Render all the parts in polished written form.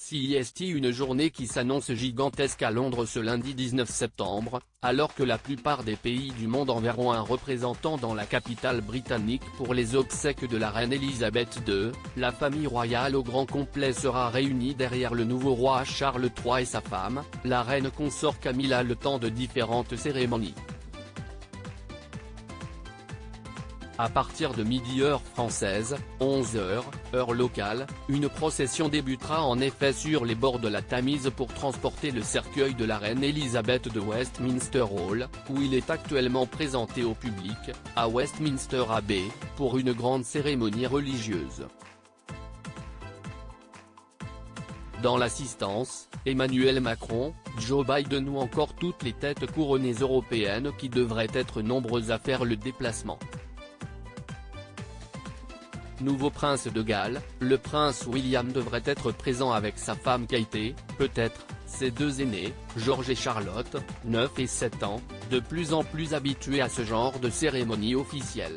CEST, une journée qui s'annonce gigantesque à Londres ce lundi 19 septembre, alors que la plupart des pays du monde enverront un représentant dans la capitale britannique pour les obsèques de la reine Elisabeth II. La famille royale au grand complet sera réunie derrière le nouveau roi Charles III et sa femme, la reine consort Camilla, le temps de différentes cérémonies. À partir de midi heure française, 11h, heure locale, une procession débutera en effet sur les bords de la Tamise pour transporter le cercueil de la reine Elisabeth de Westminster Hall, où il est actuellement présenté au public, à Westminster Abbey, pour une grande cérémonie religieuse. Dans l'assistance, Emmanuel Macron, Joe Biden ou encore toutes les têtes couronnées européennes qui devraient être nombreuses à faire le déplacement. Nouveau prince de Galles, le prince William devrait être présent avec sa femme Kate, peut-être, ses deux aînés, George et Charlotte, 9 et 7 ans, de plus en plus habitués à ce genre de cérémonie officielle.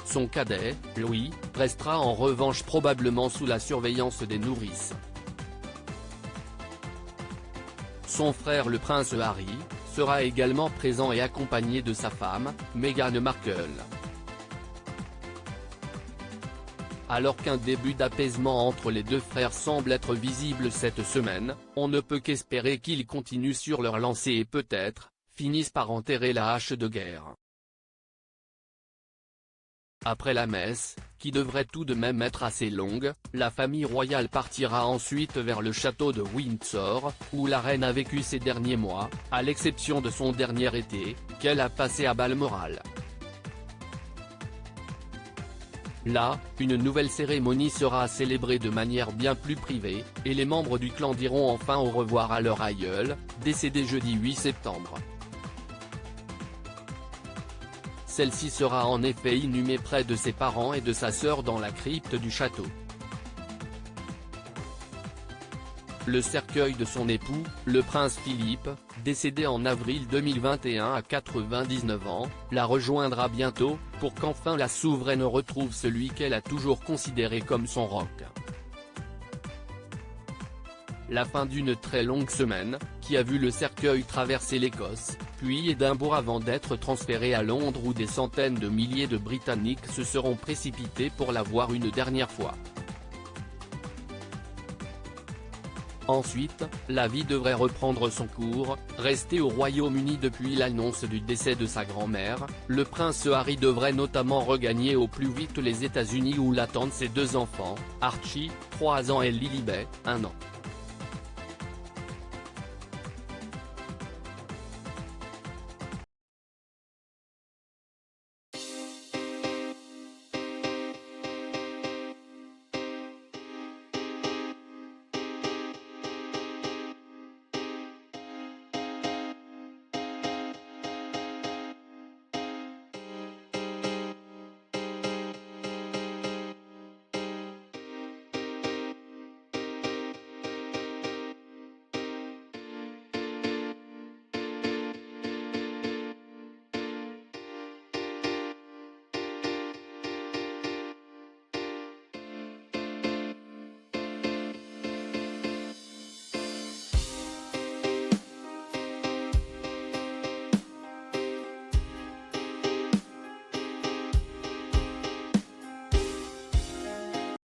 Son cadet, Louis, restera en revanche probablement sous la surveillance des nourrices. Son frère le prince Harry, sera également présent et accompagné de sa femme, Meghan Markle. Alors qu'un début d'apaisement entre les deux frères semble être visible cette semaine, on ne peut qu'espérer qu'ils continuent sur leur lancée et peut-être, finissent par enterrer la hache de guerre. Après la messe, qui devrait tout de même être assez longue, la famille royale partira ensuite vers le château de Windsor, où la reine a vécu ces derniers mois, à l'exception de son dernier été, qu'elle a passé à Balmoral. Là, une nouvelle cérémonie sera célébrée de manière bien plus privée, et les membres du clan diront enfin au revoir à leur aïeul, décédé jeudi 8 septembre. Celle-ci sera en effet inhumée près de ses parents et de sa sœur dans la crypte du château. Le cercueil de son époux, le prince Philippe, décédé en avril 2021 à 99 ans, la rejoindra bientôt, pour qu'enfin la souveraine retrouve celui qu'elle a toujours considéré comme son roc. La fin d'une très longue semaine, qui a vu le cercueil traverser l'Écosse, puis Édimbourg avant d'être transféré à Londres où des centaines de milliers de Britanniques se seront précipités pour la voir une dernière fois. Ensuite, la vie devrait reprendre son cours. Resté au Royaume-Uni depuis l'annonce du décès de sa grand-mère, le prince Harry devrait notamment regagner au plus vite les États-Unis où l'attendent ses deux enfants, Archie, 3 ans et Lilibet, 1 an.